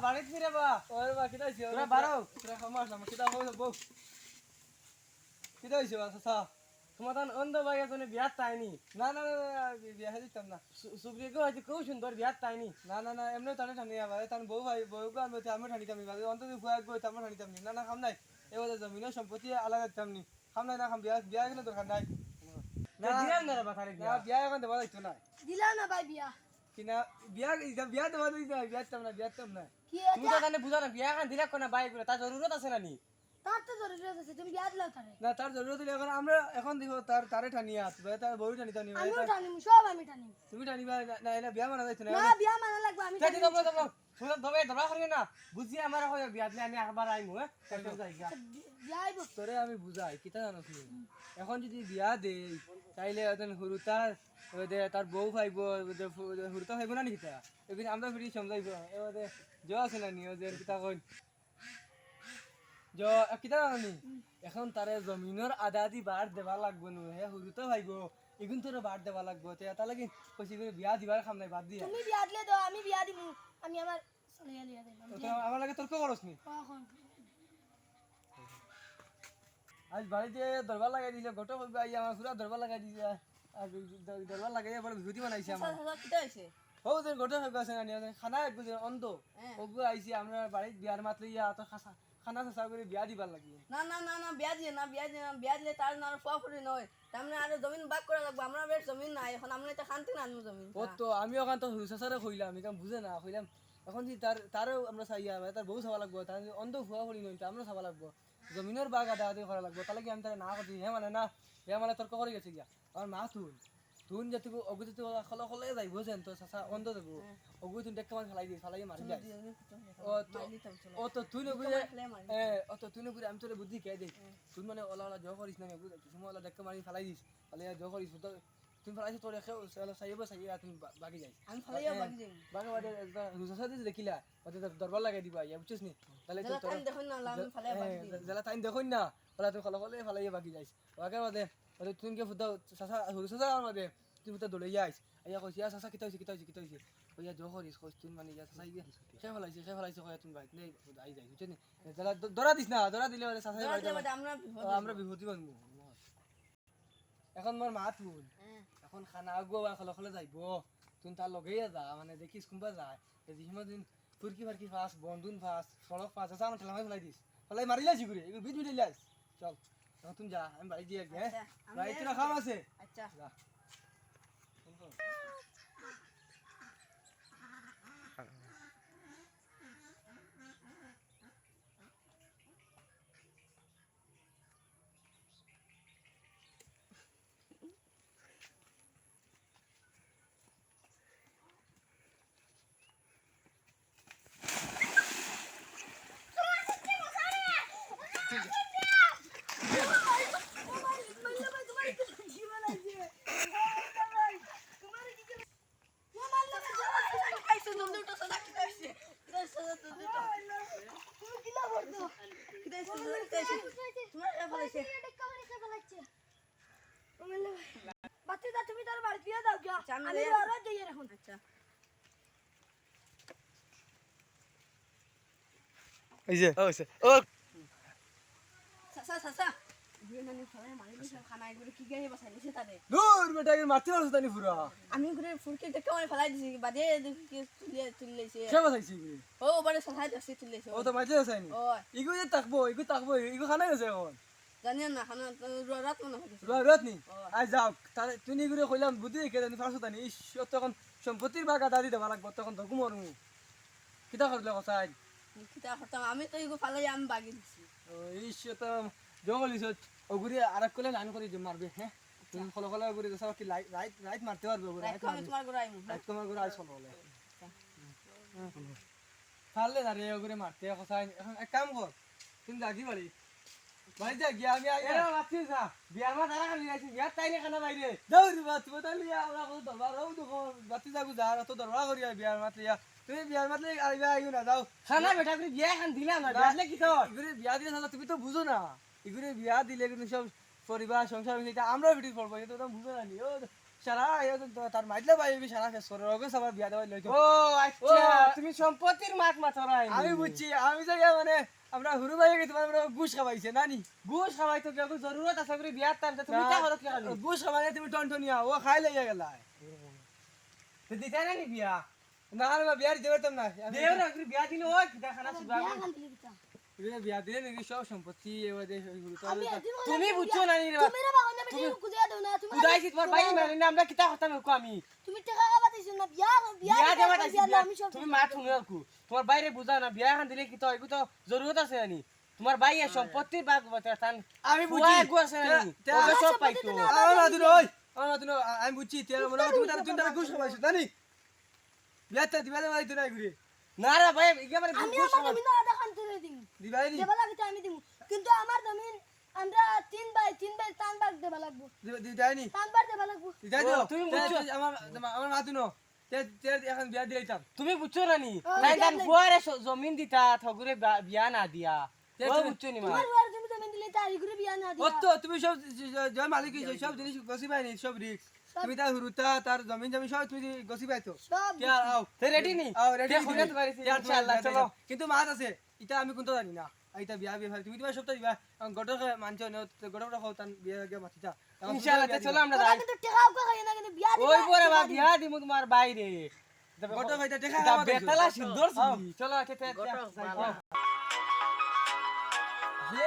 বাড়িতে ফিরে বা ওর বা কিটা হইছে তোরা বারো তোরা খামাস না কিটা হইছে বউ কিটা হইছে চাচা তোমার তান অন্ধ ভাই এজনে বিয়াত তাইনি না না বিয়া দিতাম না সুপ্রিয় গো আজ খুব সুন্দর বিয়াত তাইনি না না না এমনি তানে ঠানি আবার তান বউ ভাই বউ গো আমি আমি ঠানিতাম নি অন্তত ফুয়া গো তাম ঠানিতাম নি না না খাম নাই এবারে জমিনের সম্পত্তি আলাদা দিতাম নি খাম নাই না খাম বিয়া বিয়া গেলে দরকার নাই না দিলাম না বাবা তারে না বিয়া এখন দেবা যাইতো না দিলা না ভাই বিয়া কিনা বিয়া বিয়া দেবা দিই না বিয়া তাম না কি তুমি তো জানে বুঝা না বিয়া এখন দিলা কোনা বাই করে তার জরুরত আছে না নি তার তো জরুরি আছে তুমি বিয়া দিলাও তারে না তার জরুরত হলে এখন আমরা এখন দেখো তারে ঠানিয়া আসবে তার বউ ঠানিতাম নি আমিও টানিম সব আমি টানিম তুমি টানিবা না না বিয়া মানা যাইতো না না বিয়া মানা লাগবে আমি তাই দিলাম তোমরা শুনুন তবে ধরা করি না বুঝি আমার হয় বিয়া দিলে আমি একবার আইমু হ্যাঁ কালকে যাইগা বিয়া আইব তোরে আমি বুঝাই কিতা জানো তুমি এখন যদি বিয়া দেই তাইলে ওদের হুরুতা ওদের তার বউ ভাইব হুরুতা ভাইব না নিকিতা এদিন আমরা ফিরি সমঝাইব ওদের জ আছে না নি ওদের কিতা কই জ কিতা জানো নি এখন তারে জমিনের আধা দি বার দেবা লাগবো নো হে হুরুতা ভাইব এগুন তোরে বার দেবা লাগবো তে তা লাগি কইছি করে বিয়া দিবার খাম নাই বাদ দিয়া তুমি বিয়া দিলে দাও আমি বিয়া দিমু আমি আমার চলিয়া লিয়া দিলাম তো আমার লাগে তর্ক করছ নি কখন আজ বাড়িতে দরবার লাগাই দিছে গোটা হইবা আইয়া আমার পুরা দরবার লাগাই দিছে আর দরবার লাগাই বড় বিভূতি বানাইছে আমার কিটা হইছে ও যে গোটা হইবা আছে না খানা এক বুঝে অন্ধ ওগু আইছে আমরা বাড়িতে বিয়ার মাত্র ইয়া তো খানা চাষা করে বিয়া দিবার লাগি না না না না বিয়া দিয়ে না বিয়া দিলে তার না ফুয়া ফুরি নয় তারমানে আর জমিন ভাগ করা লাগবে আমরা বেশ জমিন নাই এখন আমরা এটা খানতে না আনবো জমিন ও তো আমি ওখান তো হুসাসারে কইলাম আমি কাম বুঝে না কইলাম এখন যদি তারও আমরা চাইয়া তার বউ চাবা লাগবো তার অন্ধ ফুয়া ফুরি নই আমরা চাবা লাগবো জমিনের বাগ আদা আদি করা লাগবো তাহলে কি আমি তারা না করছি হে মানে তর্ক করে গেছে গিয়া আমার মা তুন যে তুই অগুতি তুই খলে যাই বুঝেন তো চাচা অন্ধ দেবো অগুতি তুই দেখতে মানে ফেলাই মারি যায় ও তো তুই নবুঝে ও তো তুই নবুঝে আমি তোর বুদ্ধি কে দেই তুই মানে ওলা ওলা জ করিস না বুঝে তুমি ওলা দেখতে মারি ফেলাই দিস তাহলে জ করিস তো তুমি ফেলাইছিস তোর এসে চাইয়া তুমি বাকি যাই আমি ফালাইয়া বাকি যাই বাকি বাদে রুসা সাথে দেখিলা ওতে দরবার লাগাই দিবা ইয়া বুঝছিস নি তাহলে তো তোর দেখুন না আমি ফালাইয়া বাকি দিই জেলা টাইম দেখুন না ওলা তুই খলে ফেলাইয়া বাকি যাইস ওকে বাদে ওতে তুমি কে ফুটা চাচা রুসা আর বাদে তুই ফুটা দলে যাইস আইয়া কইস ইয়া চাচা কিতা হইছে ওইয়া জ করিস কইস তুই মানে ইয়া চাচা ইয়া সে ফেলাইছে কইয়া তুমি বাইক নেই আই যাই বুঝছিস নি জেলা দরা দিস না দরা দিলে ওরে চাচা আমরা বিভূতি বানবো এখন মোর মা তুই এখন খানা আগো বা খলে যাইব তুই তার লগেই যা মানে দেখিস কোনবা যায় যিসময় দিন ফুরকি ফারকি ফাঁস বন্ধুন ফাঁস সড়ক ফাঁস আছে আমার ঠেলামাই ফেলাই দিস ফেলাই মারি লাইছি ঘুরে এগুলো বিট মিটে লাইস চল এখন তুমি যা আমি বাড়ি দিয়ে হ্যাঁ বাড়িতে খাম আছে আচ্ছা যা বাতিদা তুমি তার বাড়ি দিয়ে দাও গিয়া আমি ওরা দিয়ে রাখুন আচ্ছা ওইছে ও সাসা সাসা বিয়েনানি ফলাই মারি দিছে খানা এগুলো কি গায়ে বসাই দিছে তারে দূর বেটা কি মারতে পারছ তানি পুরা আমি ঘুরে ফুরকে দেখে মানে ফলাই দিছি বাদে কি তুললেছে সে বসাইছি ও বারে সাসাই দছে তুললেছে ও তো মাইতে আছেনি ও ইগু যে তাকবো ইগু খানা গেছে এখন জানিয়া না খানা রাত মনে হইছে রাত নি আই যাও তারে তুই নিগুরে কইলাম বুদ্ধি দেখে জানি ফারছ তানি ইস তখন সম্পত্তির বাগা দাদি দেবা লাগবো তখন ধকু মরমু কিতা করলে কসাই কিতা হতাম আমি তো ইগো ফালাই আমি বাগি দিছি ও ইস তো জঙ্গলিস ওগুরি আরেক কলে লাইন করে যে মারবে হ্যাঁ তুমি খলে ওগুরি দসা কি রাইট মারতে পারবে ওগুরি রাইট আমি তোমার ঘরে আইমু রাইট তোমার ঘরে আই চলো বলে পারলে না রে ওগুরি মারতে কসাই এখন এক কাম কর তুমি যাগি বাড়ি যা গিয়া আমি আই এরা বাতি যা বিয়ার মা তারা খালি আইছি বিয়ার তাইলে খানা বাইরে দৌড়ি বাত বতালি আমরা কত দরবার রও দেখো বাতি যাগু যা তো দরবার করি বিয়ার মাতলিয়া তুমি বিয়ার মাতলে আইবা আইও না যাও খানা বেটা করে বিয়া খান দিলা না দিলে কি তো ইগুরে বিয়া দিলে সালা তুমি তো বুঝো না ইগুরে বিয়া দিলে কিন্তু সব পরিবার সংসার এটা আমরা ভিডিও করব এটা তো বুঝো না নি ও সারা তার মাইদলে ভাই সারা ফেস করে ওকে সবার বিয়া দেওয়া লইতো ও আচ্ছা তুমি সম্পত্তির মাঠ মাথরাই আমি বুঝছি আমি যে ইয়া মানে আমরা হুরু ভাই গেছি আমরা গুশ খাওয়াইছে নানি ঘুষ খাওয়াই তো কেউ জরুরত আছে করে বিয়ার টাইম তুমি তা করত কি খালি গুশ খাওয়াইলে তুমি টনটনিয়া ও খাই লইয়া গেলা তো দিতে না নি বিয়া না রে বিয়ার দেবেতাম না দেও না করে বিয়া দিন ওই কিটা খানা সুবা বিয়া খান দিলি কিতা বিয়া দিলে নাকি সব সম্পত্তি এবারে হুরু তো আমি এদিন তুমি বুঝছো না নি রে তুমি রে বাবা আমি কুদিয়া দাও না তুমি কুদাইছি তোমার ভাই মানে না আমরা কিটা কথা নকো আমি তুমি টাকা খাবা দিছ না বিয়া বিয়া দেবা তাইছি আমি সব তুমি মা শুনে রাখো তোমার বাইরে বুঝাও না বিয়া খান দিলে কি তো এগু তো জরুরত আছে নি তোমার ভাই এর সম্পত্তির ভাগ বতান আমি বুঝছি এগু আছে না নি ওকে সব পাইতো আমার মাতুন ওই আমার মাতুন আমি বুঝছি তে মনে তুমি তার গুশ খাওয়াইছো জানি বিয়াতে দিবালে ভাই তো নাই ঘুরে না রে ভাই একেবারে আমি ঘুষ আমার জমিন আধা খান তুলে দিম দিবাই নি দেবা লাগতে আমি দিম কিন্তু আমার জমিন আমরা তিন ভাই টান ভাগ দেবা লাগবো দিদাই নি টান ভাগ দেবা লাগবো দিদাই ও, দাও তুমি বুঝছো? আমার মাতুন তে তে এখন বিয়া দিলাইতাম তুমি বুঝছো না নি ও, তাই বিয়া তান নাই। ফুয়ারে জমিন দিতা ঠগুরে বিয়া না দিয়া তে ও তুমি- বুঝছো নি মা তোমার ঘর তুমি জমিন দিলে তারি করে বিয়া না দিয়া কত তুমি সব জয় মালিক সব জিনিস গসি পাইনি সব রিক্স তুমি তার হুরুতা তার জমিন জমি সব তুমি গসি পাইতো সব কে আও তে রেডি নি আও রেডি তে খুলে তো পারিছি ইনশাআল্লাহ চলো কিন্তু মাছ আছে এটা আমি কোনটা জানি না এটা বিয়া বিয়া তুমি তোমার সপ্তাহ দিবা গটর মানছ না গটর খাও তান বিয়া গে মাতিতা ইনশাআল্লাহ তে চলো আমরা তোরা যাই কিন্তু টাকাও খাই না কিন্তু বিয়া দিবা ওই পরে বা বিয়া দিমু তোমার বাইরে গটর খাইতা দেখা এটা বেতালা সুন্দর ছবি চলো তে গটক, যাই বালা। যে